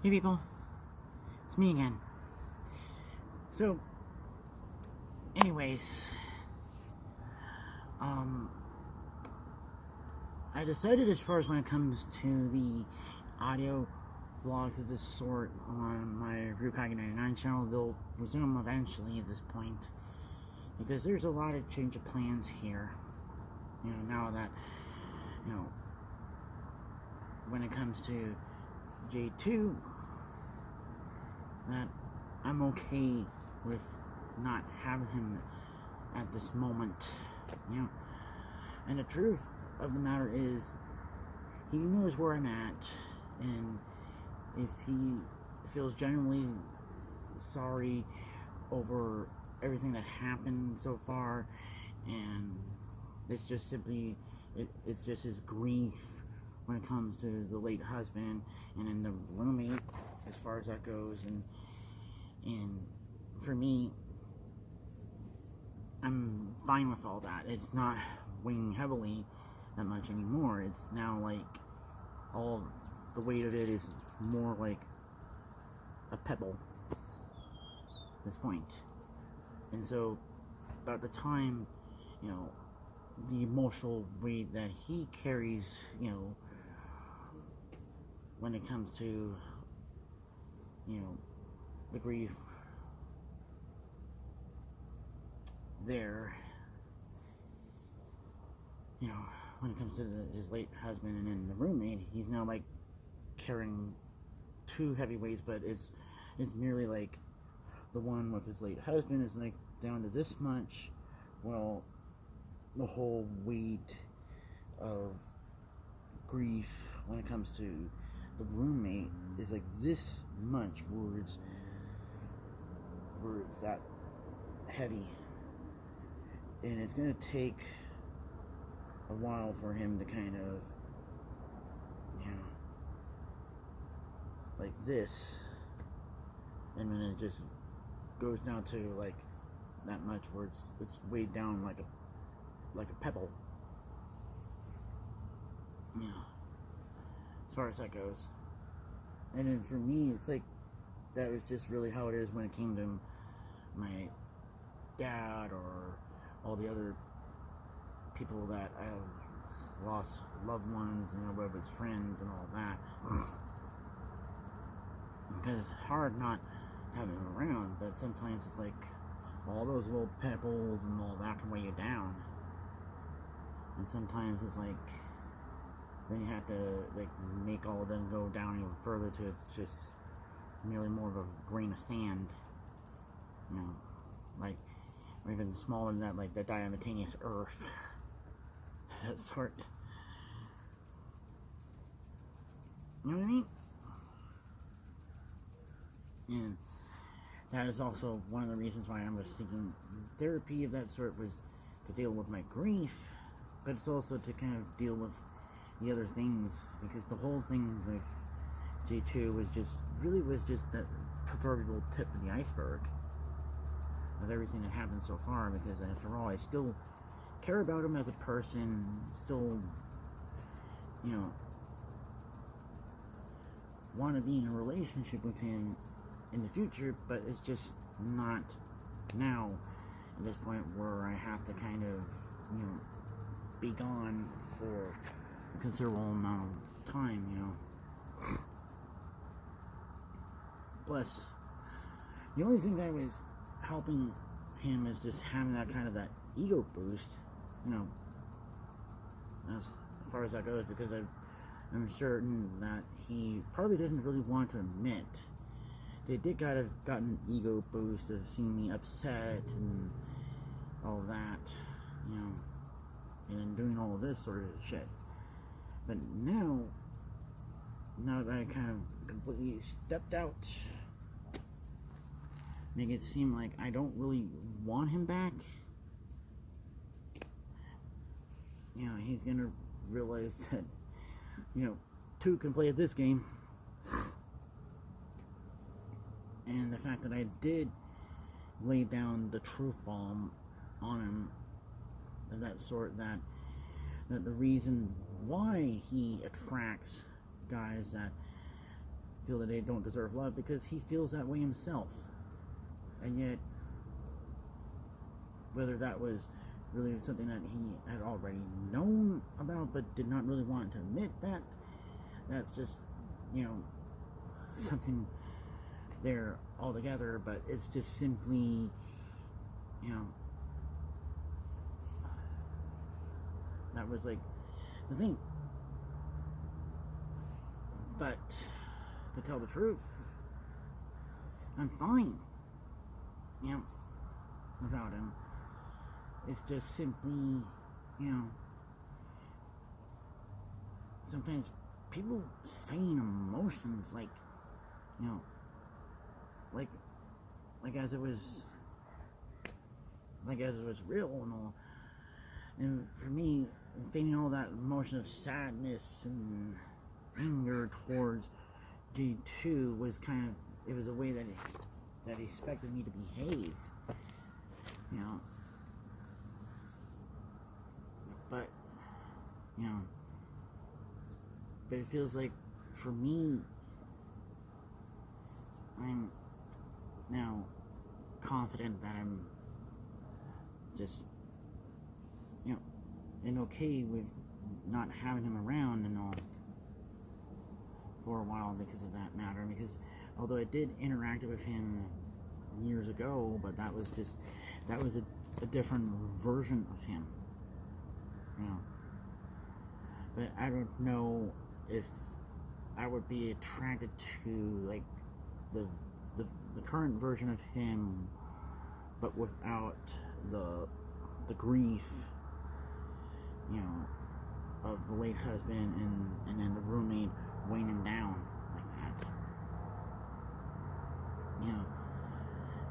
Hey people, it's me again. So, anyways, um, I decided as far as when it comes to the audio vlogs of this sort on my Ryukage 99 channel, they'll resume eventually at this point. Because there's a lot of change of plans here. You know, now that, you know, when it comes to J2, that I'm okay with not having him at this moment, you know. And the truth of the matter is, he knows where I'm at, and if he feels genuinely sorry over everything that happened so far, and it's just simply, it's just his grief when it comes to the late husband and then the roommate, as far as that goes, and for me, I'm fine with all that. It's not weighing heavily that much anymore. It's now like all the weight of it is more like a pebble at this point. And so, about the time, you know, the emotional weight that he carries, you know, when it comes to, you know, the grief there, you know, when it comes to his late husband and then the roommate, he's now like carrying two heavy weights, but it's merely like the one with his late husband is like down to this much, well, the whole weight of grief when it comes to the roommate is like this much, where it's that heavy, and it's gonna take a while for him to kind of, you know, like this, and then it just goes down to like that much, where it's weighed down like a pebble, you know, as far as that goes. And then for me, it's like that was just really how it is when it came to my dad or all the other people that I have lost loved ones, you know, whether it's friends and all that. Because it's hard not having them around, but sometimes it's like all those little pebbles and all that can weigh you down. And sometimes it's like, then you have to like make all of them go down even further to it's just merely more of a grain of sand, you know, like, or even smaller than that, like the diatomaceous earth, that sort. You know what I mean? And that is also one of the reasons why I was seeking therapy of that sort, was to deal with my grief, but it's also to kind of deal with the other things, because the whole thing with J2 was just that proverbial tip of the iceberg of everything that happened so far, because after all, I still care about him as a person, still, you know, want to be in a relationship with him in the future, but it's just not now at this point, where I have to kind of, you know, be gone for a considerable amount of time, you know. Plus, the only thing that was helping him is just having that kind of that ego boost, you know, as far as that goes, because I'm certain that he probably doesn't really want to admit they did gotten an ego boost of seeing me upset and all that, you know, and then doing all of this sort of shit. But now that I kind of completely stepped out, make it seem like I don't really want him back, you know, he's gonna realize that, you know, two can play at this game. And the fact that I did lay down the truth bomb on him of that sort, that the reason why he attracts guys that feel that they don't deserve love because he feels that way himself. And yet, whether that was really something that he had already known about but did not really want to admit that, that's just, something there altogether. But it's just simply, that was like the thing. But to tell the truth, I'm fine, without him. It's just simply, sometimes people feign emotions like as it was real and all. And for me, feigning all that emotion of sadness and anger towards J2 was it was a way that he expected me to behave, but it feels like for me, I'm now confident that I'm just and okay with not having him around and all for a while because of that matter. Because although I did interact with him years ago, but that was a different version of him, but I don't know if I would be attracted to like the current version of him, but without the grief, of the late husband and then the roommate weighing him down like that.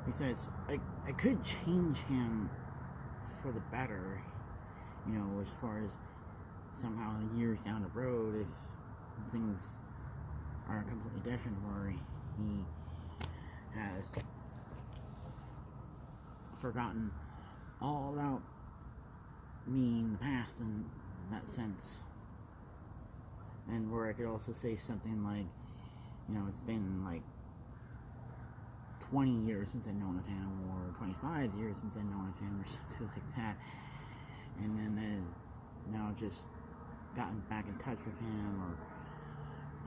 Besides, I could change him for the better, as far as somehow years down the road, if things are completely different, where he has forgotten all about me in the past in that sense. And where I could also say something like, it's been like 20 years since I've known of him, or 25 years since I've known of him, or something like that. And then just gotten back in touch with him, or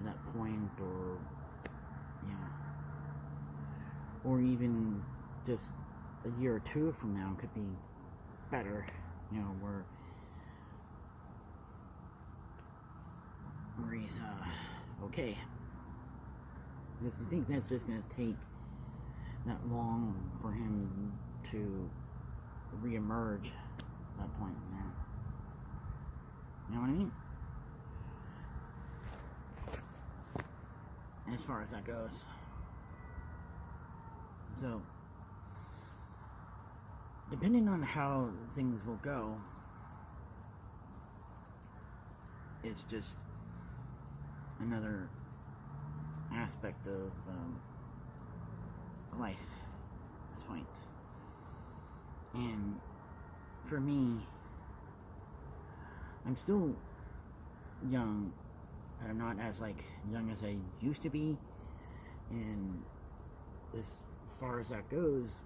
at that point, or even just a year or two from now could be better, where he's okay. Because I think that's just going to take that long for him to re-emerge at that point in there. You know what I mean? As far as that goes. So, depending on how things will go, it's just another aspect of life at this point. And for me, I'm still young, but I'm not as young as I used to be. And as far as that goes,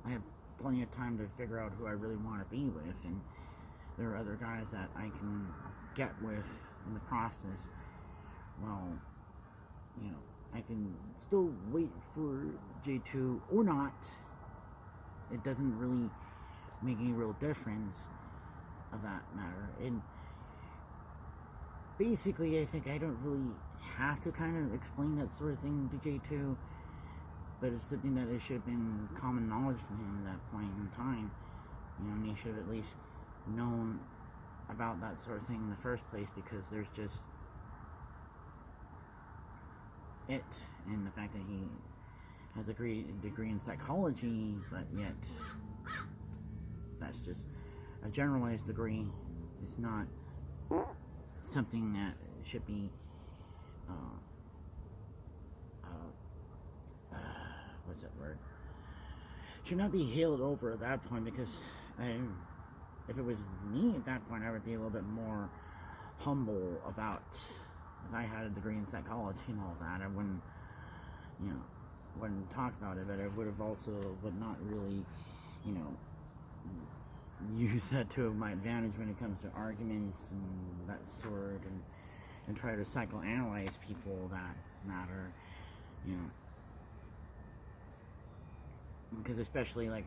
I have plenty of time to figure out who I really want to be with, and there are other guys that I can get with in the process. Well, I can still wait for J2 or not. It doesn't really make any real difference of that matter. And basically, I think I don't really have to kind of explain that sort of thing to J2, but it's something that it should have been common knowledge to him at that point in time. And he should have at least known about that sort of thing in the first place, because there's just it, and the fact that he has a degree in psychology, but yet that's just a generalized degree. It's not something that should be what's that word? Should not be hailed over at that point, because if it was me at that point, I would be a little bit more humble about if I had a degree in psychology and all that, I wouldn't, you know, wouldn't talk about it, but I would have also, but not really, you know, use that to my advantage when it comes to arguments and that sort, and try to psychoanalyze people that matter, you know, because especially like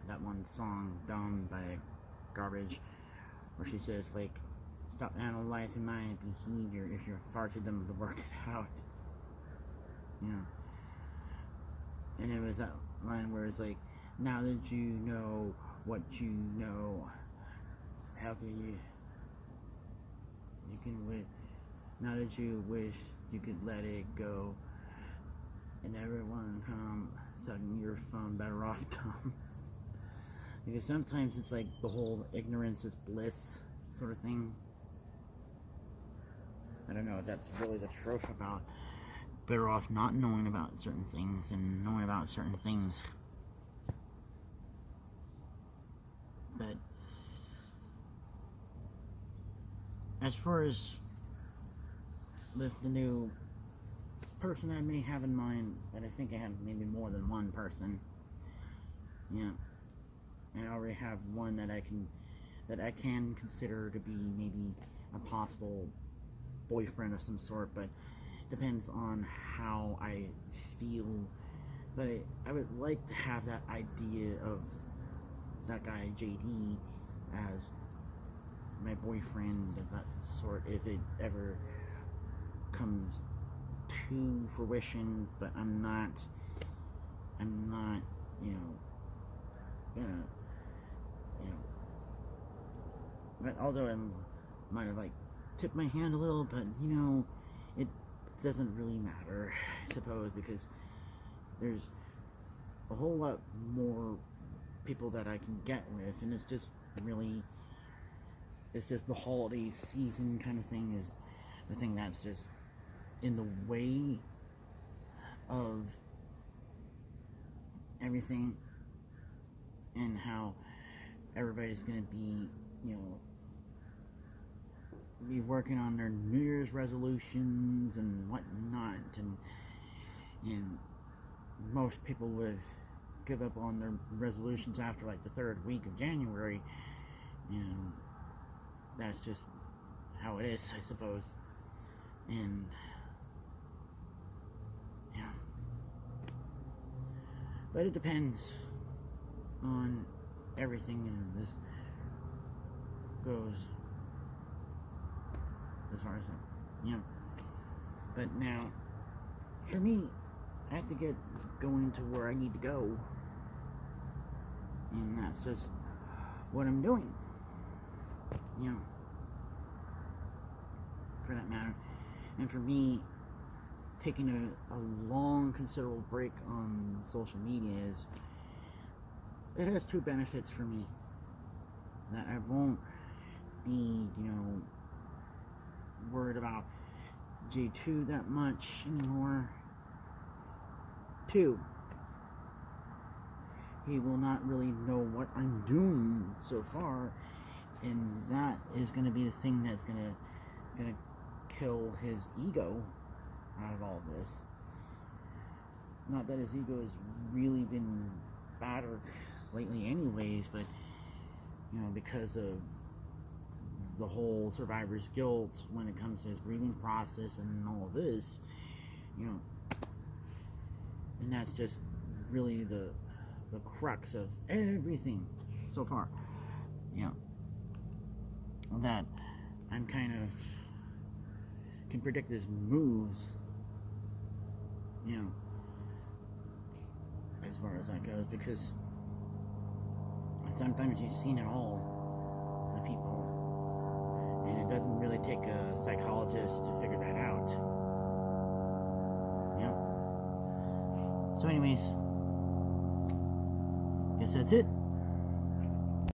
that one song, Dumb by Garbage, where she says, like, stop analyzing my behavior if you're far too dumb to work it out, you know. And it was that line where it's like, now that you know what you know, how can you can wish, now that you wish you could let it go, and everyone come sucking your phone, better off dumb. Because sometimes it's like the whole ignorance is bliss sort of thing. I don't know if that's really the truth about better off not knowing about certain things and knowing about certain things. But as far as with the new person I may have in mind, but I think I have maybe more than one person. Yeah, I already have one that I can consider to be maybe a possible boyfriend of some sort, but depends on how I feel. But I would like to have that idea of that guy JD as my boyfriend of that sort if it ever comes to fruition. But I'm not, you know, but although I might have like tipped my hand a little, but you know, it doesn't really matter, I suppose, because there's a whole lot more people that I can get with, and it's just the holiday season kind of thing is the thing that's just in the way of everything, and how everybody's gonna be, you know, be working on their New Year's resolutions and whatnot, and most people would give up on their resolutions after like the third week of January, and that's just how it is, I suppose. And yeah, but it depends on everything, and this goes as far as that, yeah. But now, for me, I have to get going to where I need to go, and that's just what I'm doing, you know, for that matter. And for me, taking a long, considerable break on social media it has two benefits for me. That I won't be, you know, worried about J2 that much anymore. Two, he will not really know what I'm doing so far, and that is going to be the thing that's going to kill his ego out of all this. Not that his ego has really been battered lately anyways, but you know, because of the whole survivor's guilt when it comes to his grieving process and all of this, you know, and that's just really the crux of everything so far, you know, that I'm kind of can predict his moves, you know, as far as that goes, because sometimes you've seen it all with people, and it doesn't really take a psychologist to figure that out, you know. So anyways, guess that's it.